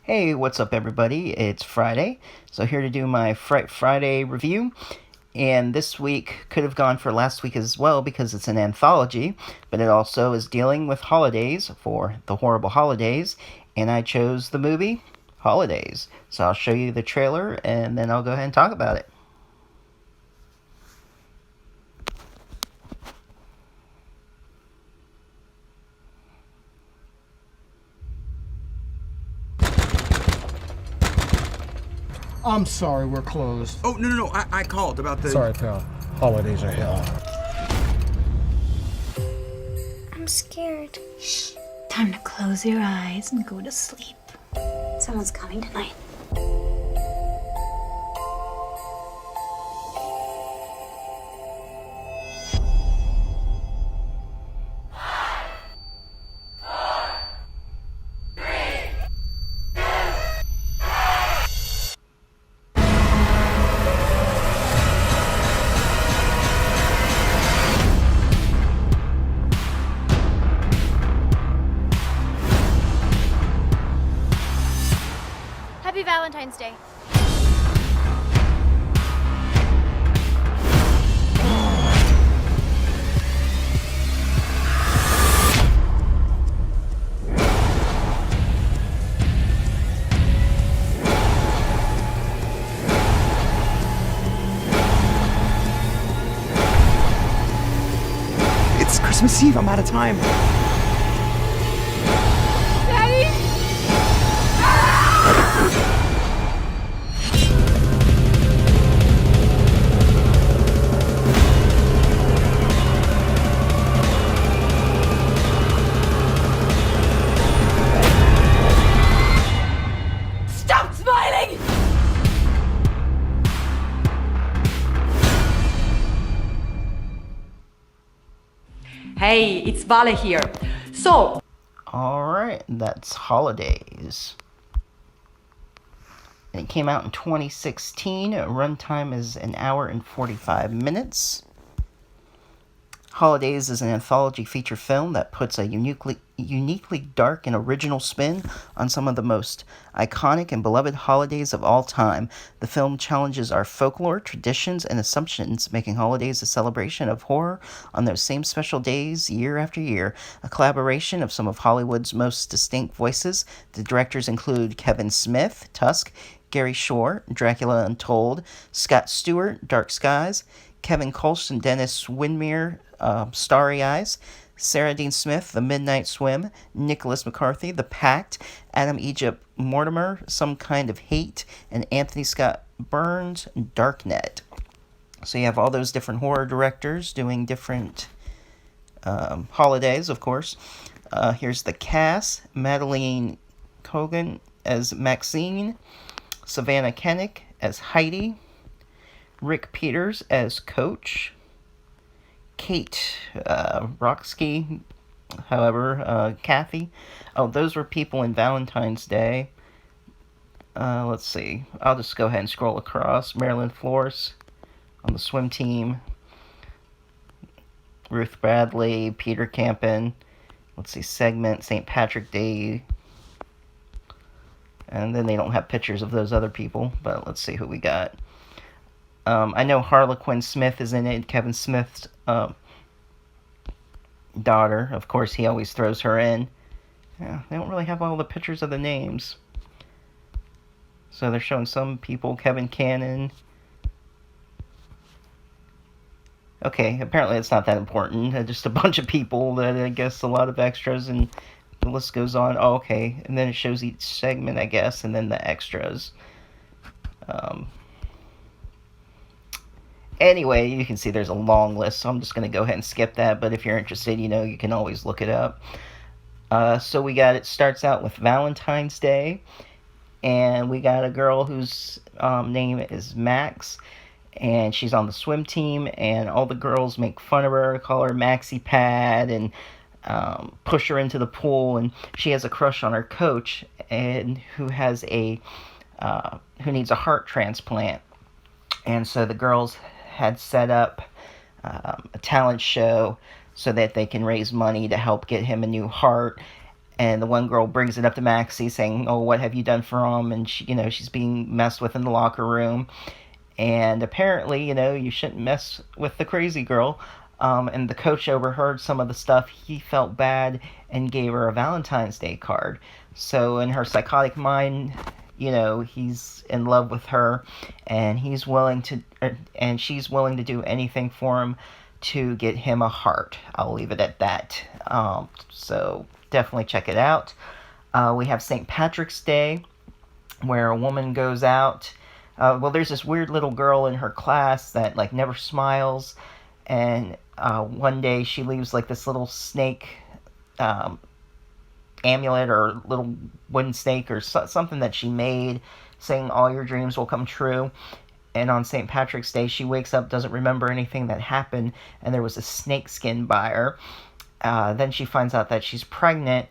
Hey, what's up, everybody? It's Friday, so here to do my Fright Friday review. And this week could have gone for last week as well because it's an anthology, but it also is dealing with holidays for the horrible holidays. And I chose the movie Holidays. So I'll show you the trailer and then I'll go ahead and talk about it. I'm sorry, we're closed. Oh, no. I called about the... Sorry, pal. Holidays are hell. I'm scared. Shh. Time to close your eyes and go to sleep. Someone's coming tonight. Happy Valentine's Day. It's Christmas Eve. I'm out of time. Daddy! Stop smiling! Hey, it's Vale here. So, Alright, that's Holidays. And it came out in 2016. Runtime is an hour and 45 minutes. Holidays is an anthology feature film that puts a uniquely dark and original spin on some of the most iconic and beloved holidays of all time. The film challenges our folklore, traditions, and assumptions, making holidays a celebration of horror on those same special days year after year. A collaboration of some of Hollywood's most distinct voices. The directors include Kevin Smith, Tusk, Gary Shore, Dracula Untold, Scott Stewart, Dark Skies, Kevin Colson, Dennis Winmere, Starry Eyes, Sarah Dean Smith, The Midnight Swim, Nicholas McCarthy, The Pact, Adam Egypt Mortimer, Some Kind of Hate, and Anthony Scott Burns, Darknet. So you have all those different horror directors doing different holidays, of course. Here's the cast: Madeline Cogan as Maxine, Savannah Kennick as Heidi, Rick Peters as Coach, Kate Roxky, Kathy. Oh, those were people in Valentine's Day. Let's see. I'll just go ahead and scroll across. Marilyn Flores on the swim team. Ruth Bradley, Peter Campen. Let's see, Segment, St. Patrick Day. And then they don't have pictures of those other people, but let's see who we got. I know Harlequin Smith is in it, Kevin Smith's daughter. Of course, he always throws her in. Yeah, they don't really have all the pictures of the names. So they're showing some people. Kevin Cannon. Okay, apparently it's not that important. Just a bunch of people that I guess a lot of extras, and the list goes on. Oh, okay, and then it shows each segment, I guess, and then the extras. Anyway, you can see there's a long list, so I'm just going to go ahead and skip that, but if you're interested, you can always look it up. So it starts out with Valentine's Day, and we got a girl whose name is Max, and she's on the swim team, and all the girls make fun of her, call her Maxi Pad, and push her into the pool, and she has a crush on her coach, and who needs a heart transplant. And so the girls had set up a talent show so that they can raise money to help get him a new heart. and the one girl brings it up to Maxie saying, "Oh, what have you done for him?" And she's being messed with in the locker room, and apparently, you shouldn't mess with the crazy girl. And the coach overheard some of the stuff. He felt bad and gave her a Valentine's Day card. So in her psychotic mind, he's in love with her, and he's willing to, and she's willing to do anything for him to get him a heart. I'll leave it at that. So definitely check it out. We have St. Patrick's Day, where a woman goes out. There's this weird little girl in her class that never smiles, and one day she leaves this little snake amulet or little wooden snake or something that she made, saying all your dreams will come true. And on St. Patrick's Day, she wakes up, doesn't remember anything that happened, and there was a snake skin by her. Then she finds out that she's pregnant,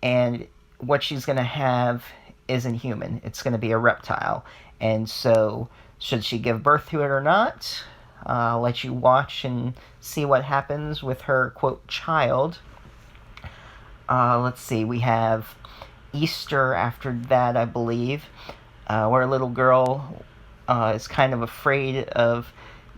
and what she's going to have isn't human. It's going to be a reptile. And so, should she give birth to it or not? I'll let you watch and see what happens with her, quote, child. Let's see, we have Easter after that, I believe, where a little girl is kind of afraid of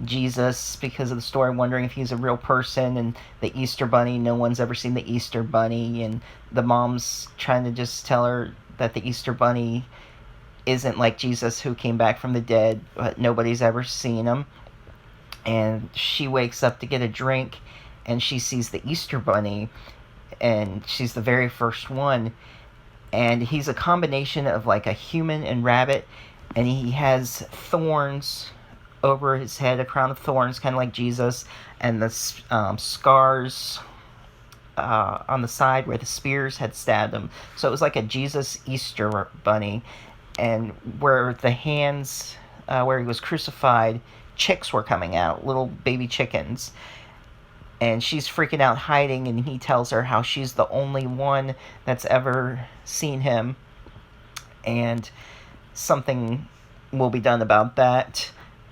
Jesus because of the story, wondering if he's a real person, and the Easter Bunny, no one's ever seen the Easter Bunny, and the mom's trying to just tell her that the Easter Bunny isn't like Jesus who came back from the dead, but nobody's ever seen him. And she wakes up to get a drink, and she sees the Easter Bunny, and she's the very first one, and he's a combination of a human and rabbit, and he has thorns over his head, a crown of thorns, kind of like Jesus, and the scars on the side where the spears had stabbed him. So it was like a Jesus Easter Bunny, and where the hands, where he was crucified, chicks were coming out, little baby chickens. And she's freaking out, hiding, and he tells her how she's the only one that's ever seen him, and something will be done about that.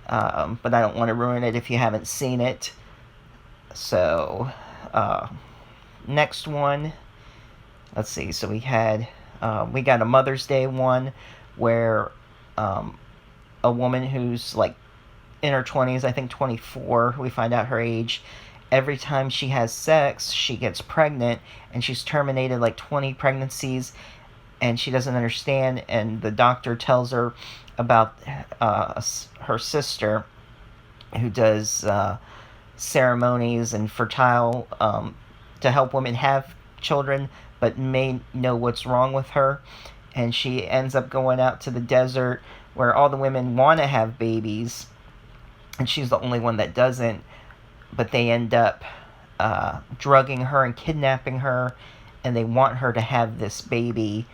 But I don't want to ruin it if you haven't seen it. So, next one, let's see. So we got a Mother's Day one where a woman who's in her 20s, I think 24, we find out her age. Every time she has sex, she gets pregnant, and she's terminated 20 pregnancies, and she doesn't understand, and the doctor tells her about her sister who does ceremonies and fertile to help women have children, but may know what's wrong with her, and she ends up going out to the desert where all the women want to have babies, and she's the only one that doesn't, but they end up drugging her and kidnapping her, and they want her to have this baby.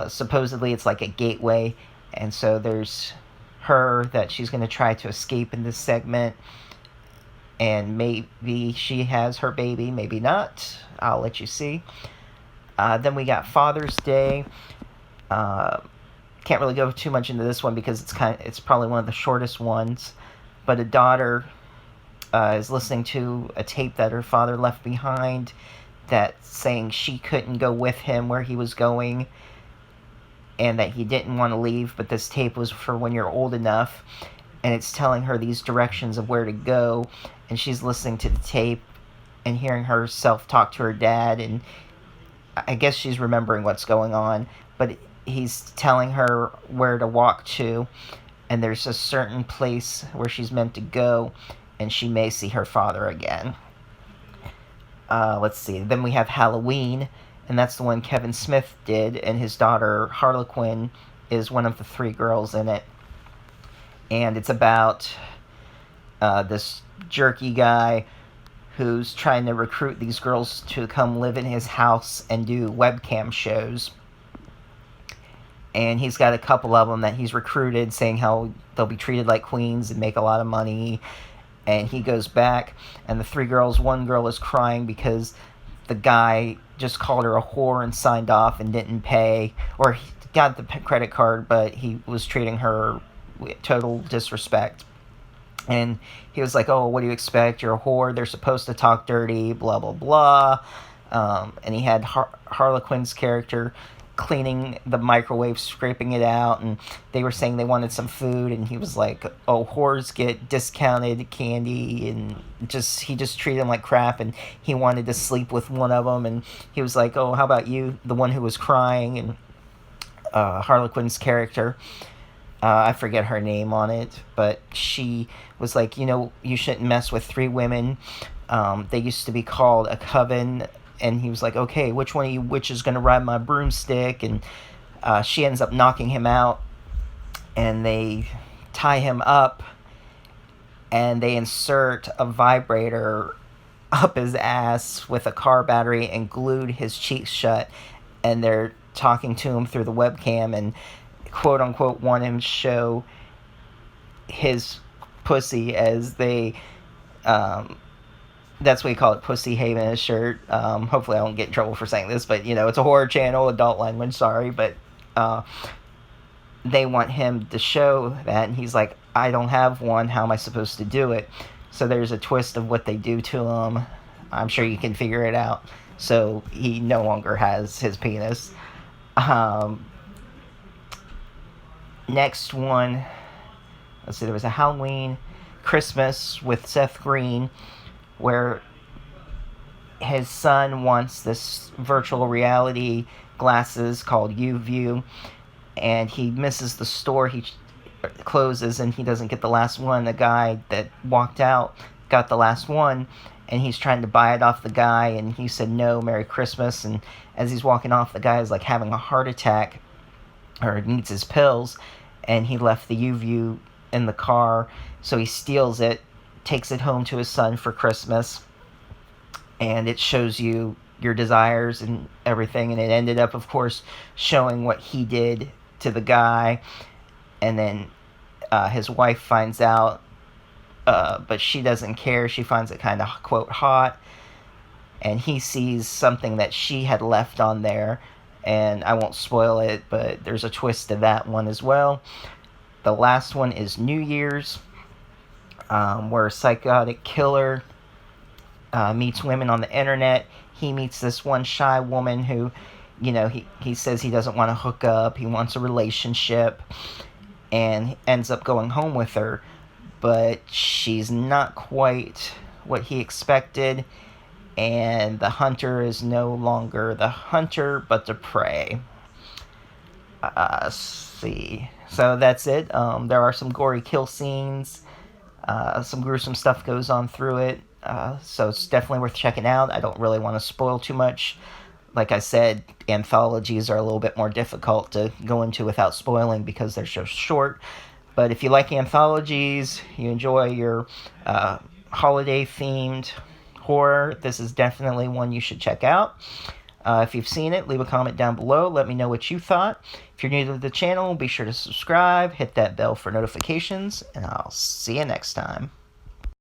Supposedly it's like a gateway, and so there's her that she's going to try to escape in this segment, and maybe she has her baby, maybe not. I'll let you see. Then we got Father's Day. Can't really go too much into this one because it's probably one of the shortest ones, but a daughter is listening to a tape that her father left behind that's saying she couldn't go with him where he was going, and that he didn't want to leave, but this tape was for when you're old enough, and it's telling her these directions of where to go, and she's listening to the tape and hearing herself talk to her dad, and I guess she's remembering what's going on, but he's telling her where to walk to, and there's a certain place where she's meant to go, and she may see her father again. Let's see. Then we have Halloween, and that's the one Kevin Smith did, and his daughter Harlequin is one of the three girls in it. And it's about this jerky guy who's trying to recruit these girls to come live in his house and do webcam shows. And he's got a couple of them that he's recruited, saying how they'll be treated like queens and make a lot of money. And he goes back, and the three girls, one girl is crying because the guy just called her a whore and signed off and didn't pay, or he got the credit card, but he was treating her with total disrespect. And he was like, "Oh, what do you expect? You're a whore. They're supposed to talk dirty, blah, blah, blah." and he had Harlequin's character cleaning the microwave, scraping it out, and they were saying they wanted some food, and he was like, oh, whores get discounted candy, and he just treated them like crap, and he wanted to sleep with one of them, and he was like, oh, how about you, the one who was crying, and Harlequin's character, I forget her name on it, but she was like, you shouldn't mess with three women. They used to be called a coven. And he was like, okay, which one of you witches is going to ride my broomstick? And she ends up knocking him out. And they tie him up. And they insert a vibrator up his ass with a car battery and glued his cheeks shut. And they're talking to him through the webcam and quote unquote want him to show his pussy as they that's what we call it, pussy haven his shirt. Hopefully I won't get in trouble for saying this, but it's a horror channel, adult language, sorry, but they want him to show that, and he's like, I don't have one, how am I supposed to do it? So there's a twist of what they do to him. I'm sure you can figure it out. So he no longer has his penis. Next one, let's see, there was a Halloween Christmas with Seth Green, where his son wants this virtual reality glasses called UView, and he misses the store, he closes, and he doesn't get the last one. The guy that walked out got the last one, and he's trying to buy it off the guy, and he said, no, Merry Christmas, and as he's walking off, the guy is like having a heart attack, or needs his pills, and he left the UView in the car, so he steals it, takes it home to his son for Christmas, and it shows you your desires and everything, and it ended up, of course, showing what he did to the guy, and then his wife finds out, but she doesn't care, she finds it kind of, quote, hot, and he sees something that she had left on there, and I won't spoil it, but there's a twist to that one as well. The last one is New Year's, where a psychotic killer meets women on the internet. He meets this one shy woman who, he says he doesn't want to hook up, he wants a relationship, and ends up going home with her, but she's not quite what he expected, and the hunter is no longer the hunter, but the prey. See. So that's it. There are some gory kill scenes. Some gruesome stuff goes on through it. So it's definitely worth checking out. I don't really want to spoil too much. Like I said, anthologies are a little bit more difficult to go into without spoiling because they're so short. But if you like anthologies, you enjoy your holiday-themed horror, this is definitely one you should check out. If you've seen it, leave a comment down below. Let me know what you thought. If you're new to the channel, be sure to subscribe, hit that bell for notifications, and I'll see you next time.